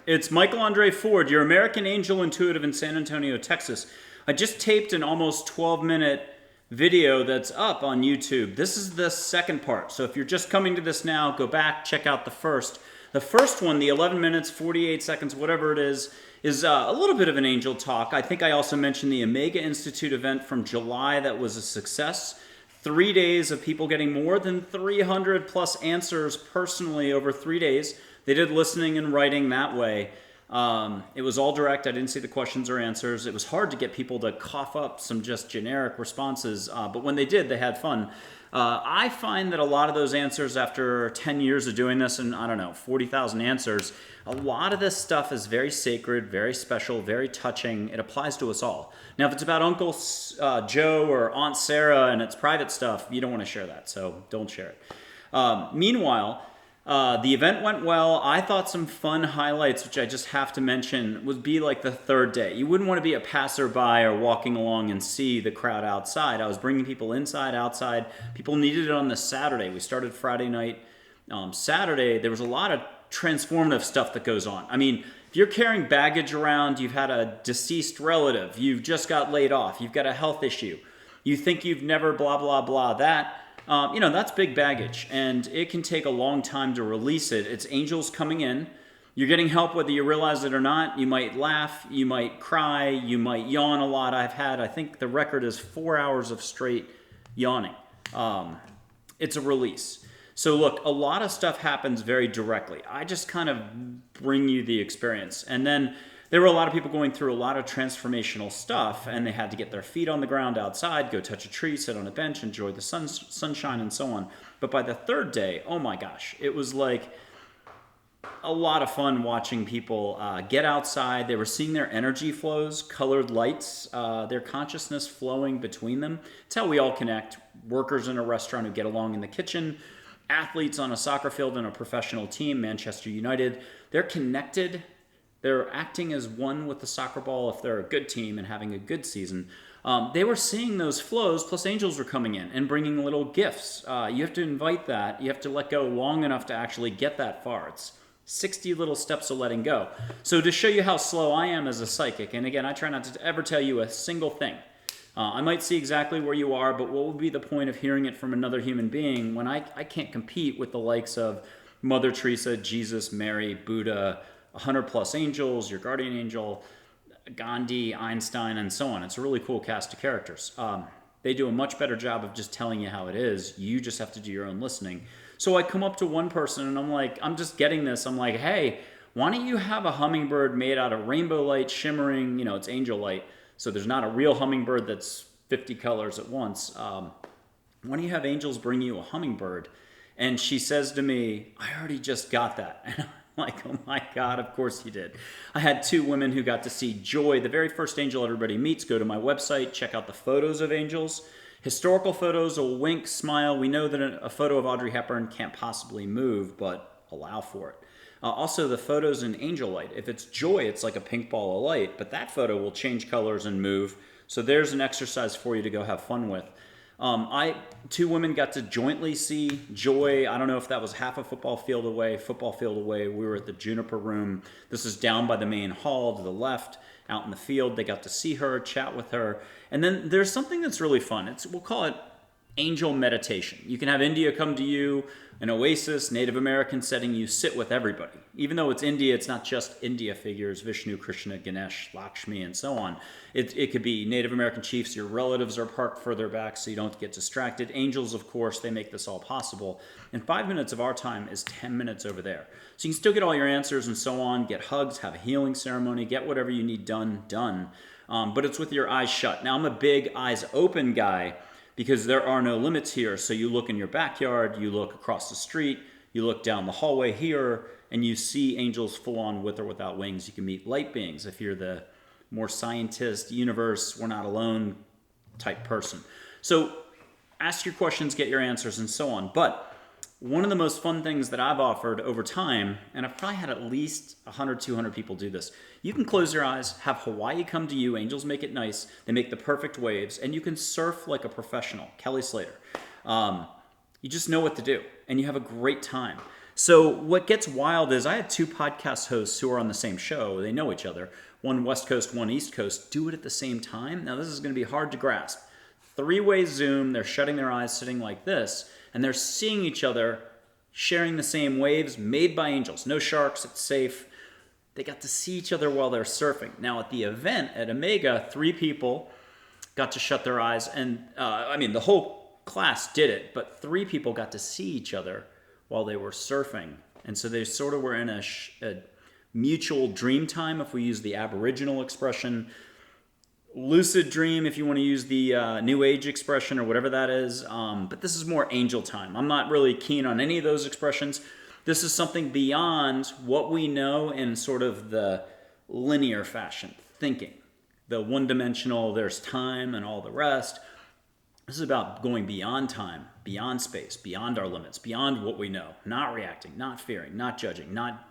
It's Michael Andre Ford, your American Angel Intuitive in San Antonio, Texas. I just taped an almost 12-minute video that's up on YouTube. This is the second part. So if you're just coming to this now, go back, check out the first. The first one, the 11 minutes, 48 seconds, whatever it is a little bit of an angel talk. I think I also mentioned the Omega Institute event from July that was a success. 3 days of people getting more than 300 plus answers personally over 3 days. They did listening and writing that way. It was all direct. I didn't see the questions or answers. It was hard to get people to cough up some just generic responses, but when they did, they had fun. I find that a lot of those answers after 10 years of doing this and, 40,000 answers, a lot of this stuff is very sacred, very special, very touching. It applies to us all. Now, if it's about Uncle Joe or Aunt Sarah and it's private stuff, you don't want to share that, so don't share it. Meanwhile, the event went well. I thought some fun highlights, which I just have to mention, would be like the third day. You wouldn't want to be a passerby or walking along and see the crowd outside. I was bringing people inside, outside. People needed it on the Saturday. We started Friday night. Saturday, there was a lot of transformative stuff that goes on. I mean, if you're carrying baggage around, you've had a deceased relative, you've just got laid off, you've got a health issue, you think you've never blah, blah, blah, that's big baggage, and it can take a long time to release it. It's angels coming in. You're getting help whether you realize it or not. You might laugh, you might cry, you might yawn a lot. I think the record is 4 hours of straight yawning. It's a release. So look, a lot of stuff happens very directly. I just kind of bring you the experience. And then there were a lot of people going through a lot of transformational stuff, and they had to get their feet on the ground outside, go touch a tree, sit on a bench, enjoy the sunshine, and so on. But by the third day, oh my gosh, it was like a lot of fun watching people get outside. They were seeing their energy flows, colored lights, their consciousness flowing between them. It's how we all connect. Workers in a restaurant who get along in the kitchen, athletes on a soccer field in a professional team, Manchester United. They're connected. They're acting as one with the soccer ball if they're a good team and having a good season. They were seeing those flows, plus angels were coming in and bringing little gifts. You have to invite that. You have to let go long enough to actually get that far. It's 60 little steps of letting go. So to show you how slow I am as a psychic, and again, I try not to ever tell you a single thing. I might see exactly where you are, but what would be the point of hearing it from another human being when I can't compete with the likes of Mother Teresa, Jesus, Mary, Buddha, 100 plus angels, your guardian angel, Gandhi, Einstein, and so on. It's a really cool cast of characters. They do a much better job of just telling you how it is. You just have to do your own listening. So I come up to one person and I'm just getting this. I'm like, hey, why don't you have a hummingbird made out of rainbow light, shimmering, it's angel light. So there's not a real hummingbird that's 50 colors at once. Why don't you have angels bring you a hummingbird? And she says to me, I already just got that. And I'm like, oh my God, of course you did. I had 2 women who got to see Joy, the very first angel everybody meets. Go to my website, check out the photos of angels. Historical photos, a wink, smile. We know that a photo of Audrey Hepburn can't possibly move, but allow for it. Also, the photos in angel light. If it's Joy, it's like a pink ball of light, but that photo will change colors and move. So there's an exercise for you to go have fun with. 2 women got to jointly see Joy. I don't know if that was half a football field away. We were at the Juniper Room. This is down by the main hall to the left, out in the field. They got to see her, chat with her. And then there's something that's really fun. We'll call it angel meditation. You can have India come to you, an oasis, Native American setting. You sit with everybody. Even though it's India, it's not just India figures, Vishnu, Krishna, Ganesh, Lakshmi, and so on. It could be Native American chiefs. Your relatives are parked further back so you don't get distracted. Angels, of course, they make this all possible. And 5 minutes of our time is 10 minutes over there. So you can still get all your answers and so on, get hugs, have a healing ceremony, get whatever you need done. But it's with your eyes shut. Now, I'm a big eyes open guy, because there are no limits here. So you look in your backyard, you look across the street, you look down the hallway here, and you see angels full on with or without wings. You can meet light beings if you're the more scientist, universe, we're not alone type person. So ask your questions, get your answers, and so on. But one of the most fun things that I've offered over time, and I've probably had at least 100, 200 people do this, you can close your eyes, have Hawaii come to you, angels make it nice, they make the perfect waves, and you can surf like a professional, Kelly Slater. You just know what to do, and you have a great time. So what gets wild is I had two podcast hosts who are on the same show. They know each other. One West Coast, one East Coast. Do it at the same time. Now this is going to be hard to grasp. Three-way Zoom. They're shutting their eyes, sitting like this, and they're seeing each other, sharing the same waves made by angels. No sharks. It's safe. They got to see each other while they're surfing. Now at the event at Omega, 3 people got to shut their eyes, and the whole class did it, but 3 people got to see each other while they were surfing. And so they sort of were in a mutual dream time, if we use the Aboriginal expression, lucid dream, if you want to use the New Age expression or whatever that is. But this is more angel time. I'm not really keen on any of those expressions. This is something beyond what we know in sort of the linear fashion, thinking. The one-dimensional, there's time and all the rest. This is about going beyond time, beyond space, beyond our limits, beyond what we know, not reacting, not fearing, not judging, not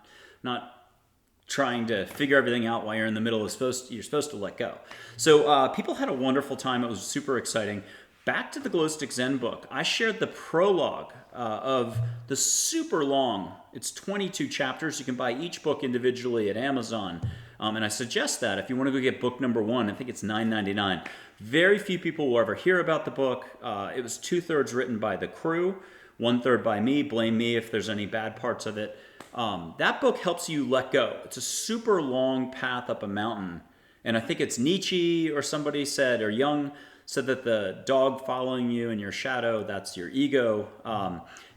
trying to figure everything out while you're in the middle of you're supposed to let go. So people had a wonderful time. It was super exciting. Back to the Glow Stick Zen book. I shared the prologue of the super long, it's 22 chapters. You can buy each book individually at Amazon. And I suggest that if you want to go get book number 1, I think it's $9.99. Very few people will ever hear about the book. It was 2/3 written by the crew, 1/3 by me. Blame me if there's any bad parts of it. That book helps you let go. It's a super long path up a mountain. And I think it's Nietzsche or somebody said, or Jung said that the dog following you in your shadow, that's your ego.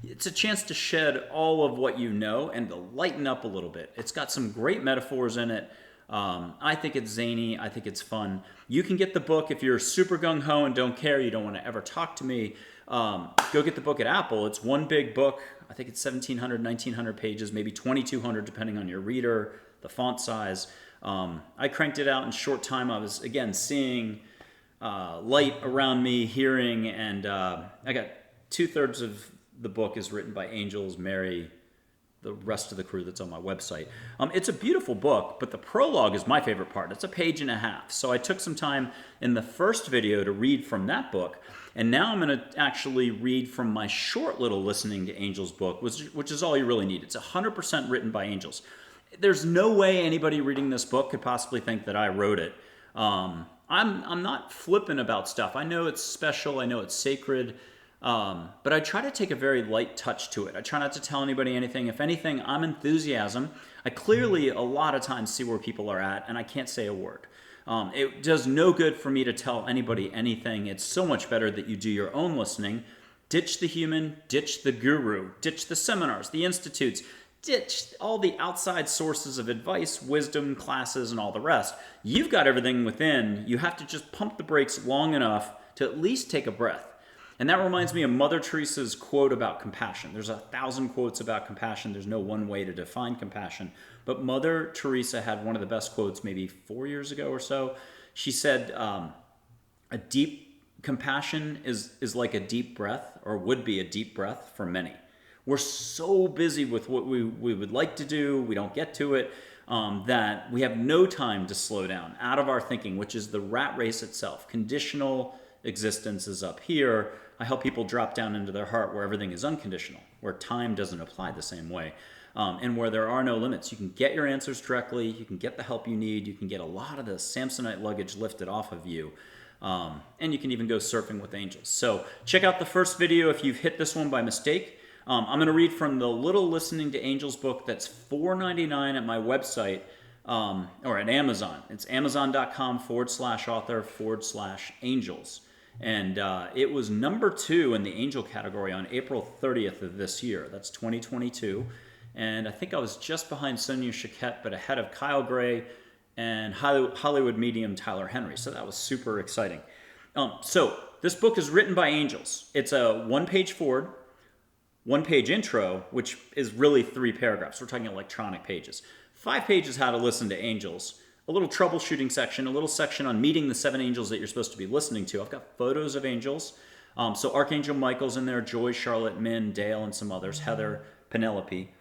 It's a chance to shed all of what you know and to lighten up a little bit. It's got some great metaphors in it. I think it's zany. I think it's fun. You can get the book if you're super gung-ho and don't care. You don't want to ever talk to me. Go get the book at Apple. It's one big book. I think it's 1,700, 1,900 pages, maybe 2,200 depending on your reader, the font size. I cranked it out in short time. I was, again, seeing light around me, hearing, and I got 2/3 of the book is written by angels, Mary, the rest of the crew that's on my website. It's a beautiful book, but the prologue is my favorite part. It's a page and a half. So I took some time in the first video to read from that book, and now I'm going to actually read from my short little Listening to Angels book, which is all you really need. It's 100% written by angels. There's no way anybody reading this book could possibly think that I wrote it. I'm not flippant about stuff. I know it's special. I know it's sacred. But I try to take a very light touch to it. I try not to tell anybody anything. If anything, I'm enthusiasm. I clearly a lot of times see where people are at, and I can't say a word. It does no good for me to tell anybody anything. It's so much better that you do your own listening. Ditch the human, ditch the guru, ditch the seminars, the institutes, ditch all the outside sources of advice, wisdom, classes, and all the rest. You've got everything within. You have to just pump the brakes long enough to at least take a breath. And that reminds me of Mother Teresa's quote about compassion. There's 1,000 quotes about compassion. There's no one way to define compassion. But Mother Teresa had one of the best quotes maybe 4 years ago or so. She said, a deep compassion is like a deep breath, or would be a deep breath for many. We're so busy with what we would like to do, we don't get to it, that we have no time to slow down out of our thinking, which is the rat race itself. Conditional existence is up here. I help people drop down into their heart where everything is unconditional, where time doesn't apply the same way, and where there are no limits. You can get your answers directly. You can get the help you need. You can get a lot of the Samsonite luggage lifted off of you, and you can even go surfing with angels. So check out the first video if you've hit this one by mistake. I'm going to read from the little Listening to Angels book that's $4.99 at my website, or at Amazon. It's amazon.com/author/angels. And it was number 2 in the angel category on April 30th of this year. That's 2022. And I think I was just behind Sonia Chiquette, but ahead of Kyle Gray and Hollywood medium Tyler Henry. So that was super exciting. So this book is written by angels. It's a 1-page forward, 1-page intro, which is really 3 paragraphs. We're talking electronic pages. 5 pages how to listen to angels. A little troubleshooting section, a little section on meeting the 7 angels that you're supposed to be listening to. I've got photos of angels. So Archangel Michael's in there, Joy, Charlotte, Min, Dale, and some others, Heather, Penelope.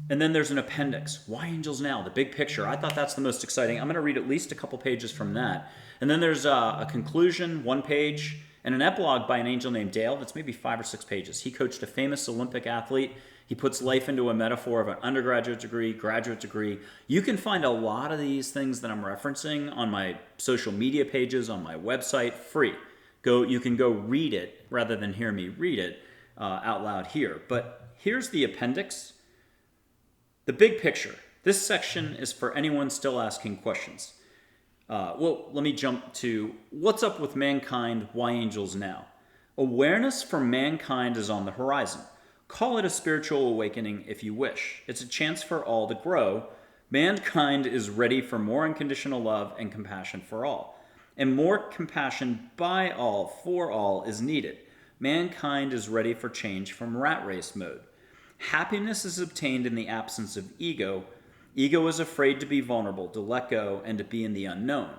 And then there's an appendix. Why angels now? The big picture. I thought that's the most exciting. I'm going to read at least a couple pages from that. And then there's a conclusion, 1 page, and an epilogue by an angel named Dale that's maybe 5 or 6 pages. He coached a famous Olympic athlete. He puts life into a metaphor of an undergraduate degree, graduate degree. You can find a lot of these things that I'm referencing on my social media pages, on my website, free. You can go read it rather than hear me read it out loud here. But here's the appendix. The big picture. This section is for anyone still asking questions. Well, let me jump to what's up with mankind, why angels now? Awareness for mankind is on the horizon. Call it a spiritual awakening if you wish. It's a chance for all to grow. Mankind is ready for more unconditional love and compassion for all. And more compassion by all, for all, is needed. Mankind is ready for change from rat race mode. Happiness is obtained in the absence of ego. Ego is afraid to be vulnerable, to let go, and to be in the unknown.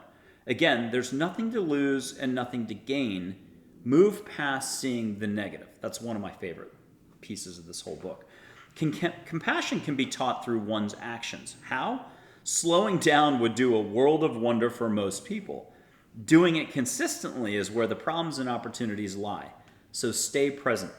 Again, there's nothing to lose and nothing to gain. Move past seeing the negative. That's one of my favorite pieces of this whole book. Compassion can be taught through one's actions. How? Slowing down would do a world of wonder for most people. Doing it consistently is where the problems and opportunities lie. So stay present.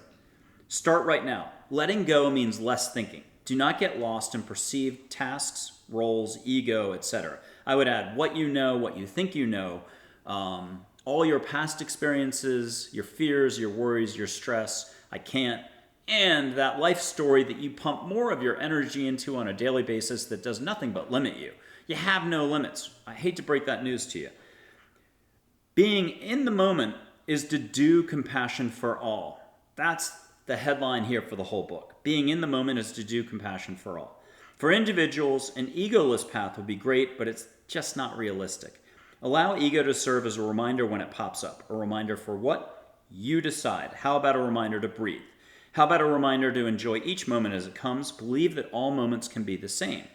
Start right now. Letting go means less thinking. Do not get lost in perceived tasks, roles, ego, etc. I would add what you know, what you think you know, all your past experiences, your fears, your worries, your stress, I can't, and that life story that you pump more of your energy into on a daily basis that does nothing but limit you. You have no limits. I hate to break that news to you. Being in the moment is to do compassion for all. That's the headline here for the whole book. Being in the moment is to do compassion for all. For individuals, an egoless path would be great, but it's just not realistic. Allow ego to serve as a reminder when it pops up. A reminder for what? You decide. How about a reminder to breathe? How about a reminder to enjoy each moment as it comes? Believe that all moments can be the same.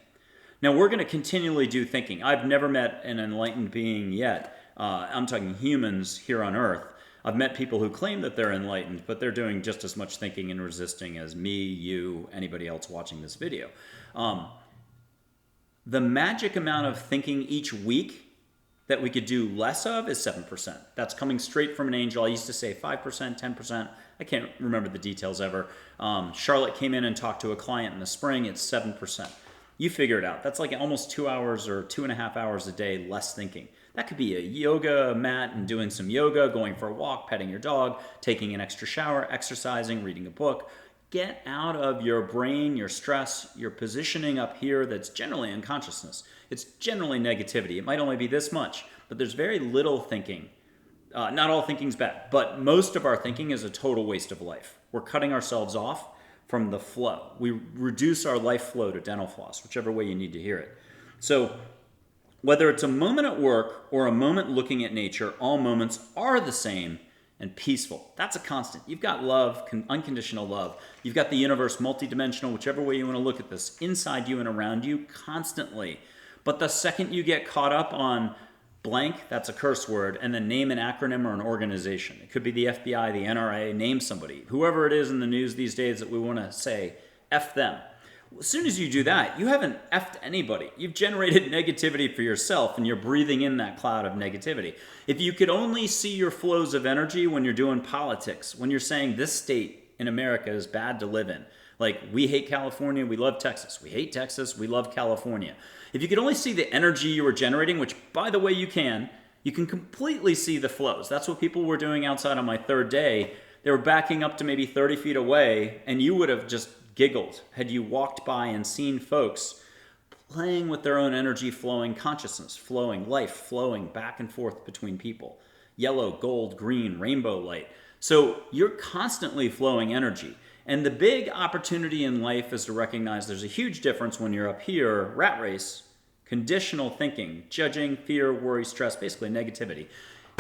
Now, we're going to continually do thinking. I've never met an enlightened being yet. I'm talking humans here on Earth. I've met people who claim that they're enlightened, but they're doing just as much thinking and resisting as me, you, anybody else watching this video. The magic amount of thinking each week that we could do less of is 7%. That's coming straight from an angel. I used to say 5%, 10%. I can't remember the details ever. Charlotte came in and talked to a client in the spring. It's 7%. You figure it out. That's like almost 2 hours or 2.5 hours a day less thinking. That could be a yoga mat and doing some yoga, going for a walk, petting your dog, taking an extra shower, exercising, reading a book. Get out of your brain, your stress, your positioning up here that's generally unconsciousness. It's generally negativity. It might only be this much, but there's very little thinking. Not all thinking's bad, but most of our thinking is a total waste of life. We're cutting ourselves off from the flow. We reduce our life flow to dental floss, whichever way you need to hear it. So whether it's a moment at work or a moment looking at nature, all moments are the same and peaceful. That's a constant. You've got love, unconditional love. You've got the universe, multidimensional, whichever way you want to look at this, inside you and around you constantly. But the second you get caught up on blank, that's a curse word, and then name an acronym or an organization. It could be the FBI, the NRA, name somebody. Whoever it is in the news these days that we want to say, F them. As soon as you do that, you haven't effed anybody. You've generated negativity for yourself, and you're breathing in that cloud of negativity. If you could only see your flows of energy when you're doing politics, when you're saying this state in America is bad to live in, like we hate California, we love Texas. We hate Texas, we love California. If you could only see the energy you were generating, which by the way you can completely see the flows. That's what people were doing outside on my third day. They were backing up to maybe 30 feet away, and you would have just giggled had you walked by and seen folks playing with their own energy flowing, consciousness flowing, life flowing back and forth between people. Yellow, gold, green, rainbow light. So you're constantly flowing energy. And the big opportunity in life is to recognize there's a huge difference when you're up here, rat race, conditional thinking, judging, fear, worry, stress, basically negativity.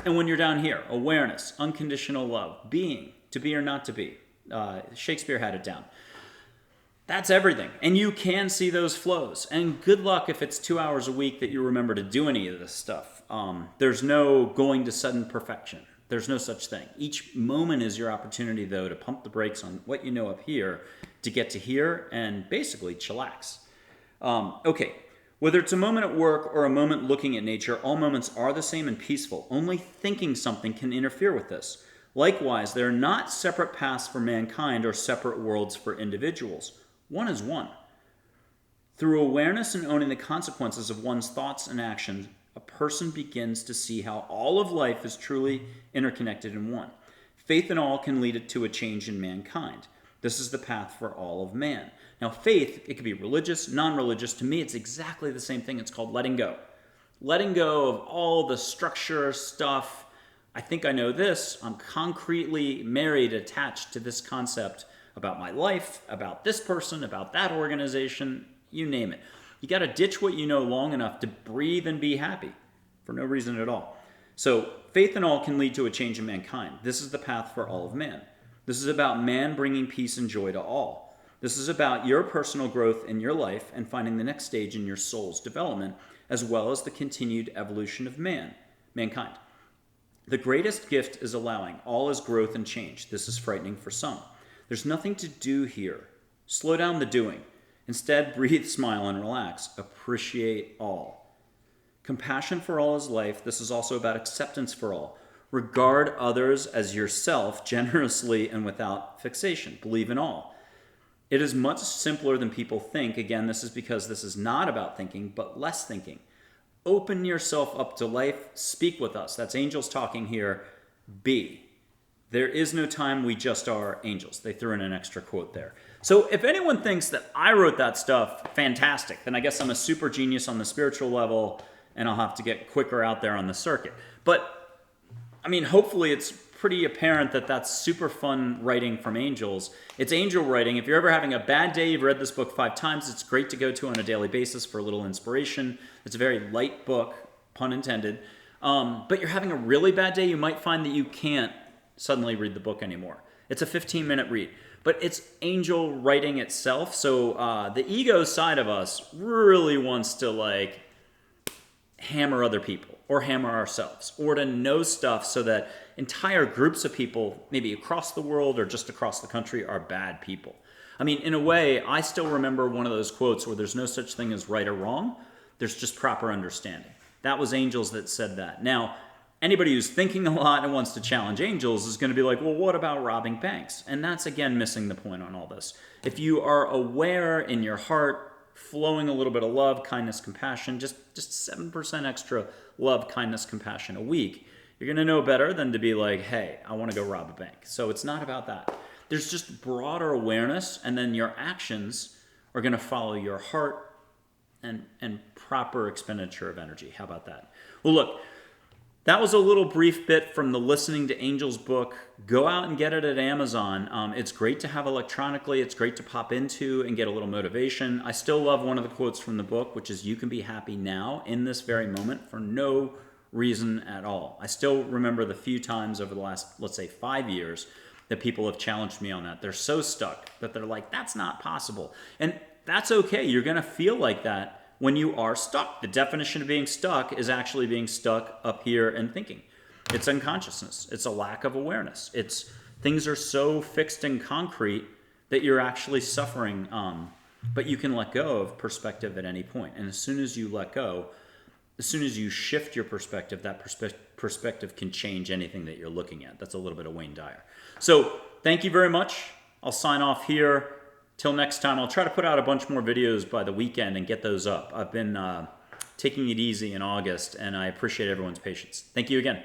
And when you're down here, awareness, unconditional love, being, to be or not to be. Shakespeare had it down. That's everything. And you can see those flows. And good luck if it's 2 hours a week that you remember to do any of this stuff. There's no going to sudden perfection. There's no such thing. Each moment is your opportunity, though, to pump the brakes on what you know up here to get to here and basically chillax. Okay, whether it's a moment at work or a moment looking at nature, all moments are the same and peaceful. Only thinking something can interfere with this. Likewise, there are not separate paths for mankind or separate worlds for individuals. One is one. Through awareness and owning the consequences of one's thoughts and actions, a person begins to see how all of life is truly interconnected in one. Faith in all can lead to a change in mankind. This is the path for all of man. Now, faith, it could be religious, non-religious. To me, it's exactly the same thing. It's called letting go. Letting go of all the structure stuff. I think I know this. I'm concretely married, attached to this concept about my life, about this person, about that organization, you name it. You got to ditch what you know long enough to breathe and be happy for no reason at all. So faith in all can lead to a change in mankind. This is the path for all of man. This is about man bringing peace and joy to all. This is about your personal growth in your life and finding the next stage in your soul's development, as well as the continued evolution of mankind. The greatest gift is allowing. All is growth and change. This is frightening for some. There's nothing to do here. Slow down the doing. Instead, breathe, smile, and relax. Appreciate all. Compassion for all is life. This is also about acceptance for all. Regard others as yourself generously and without fixation. Believe in all. It is much simpler than people think. Again, this is because this is not about thinking, but less thinking. Open yourself up to life. Speak with us. That's angels talking here. Be. There is no time, we just are angels. They threw in an extra quote there. So if anyone thinks that I wrote that stuff, fantastic. Then I guess I'm a super genius on the spiritual level, and I'll have to get quicker out there on the circuit. But, I mean, hopefully it's pretty apparent that that's super fun writing from angels. It's angel writing. If you're ever having a bad day, you've read this book 5 times, it's great to go to on a daily basis for a little inspiration. It's a very light book, pun intended. But you're having a really bad day, you might find that you can't suddenly read the book anymore. It's a 15-minute read. But it's angel writing itself, so the ego side of us really wants to hammer other people or hammer ourselves or to know stuff so that entire groups of people, maybe across the world or just across the country, are bad people. I mean, in a way, I still remember one of those quotes where there's no such thing as right or wrong. There's just proper understanding. That was angels that said that. Now, anybody who's thinking a lot and wants to challenge angels is going to be like, well, what about robbing banks? And that's, again, missing the point on all this. If you are aware in your heart, flowing a little bit of love, kindness, compassion, just 7% extra love, kindness, compassion a week, you're going to know better than to be like, hey, I want to go rob a bank. So it's not about that. There's just broader awareness, and then your actions are going to follow your heart and proper expenditure of energy. How about that? Well, look, that was a little brief bit from the Listening to Angels book. Go out and get it at Amazon. It's great to have electronically. It's great to pop into and get a little motivation. I still love one of the quotes from the book, which is, you can be happy now in this very moment for no reason at all. I still remember the few times over the last, let's say, 5 years that people have challenged me on that. They're so stuck that they're like, that's not possible. And that's okay. You're going to feel like that when you are stuck. The definition of being stuck is actually being stuck up here and thinking. It's unconsciousness. It's a lack of awareness. It's things are so fixed and concrete that you're actually suffering. But you can let go of perspective at any point. And as soon as you let go, as soon as you shift your perspective, that perspective can change anything that you're looking at. That's a little bit of Wayne Dyer. So thank you very much. I'll sign off here. Till next time, I'll try to put out a bunch more videos by the weekend and get those up. I've been taking it easy in August, and I appreciate everyone's patience. Thank you again.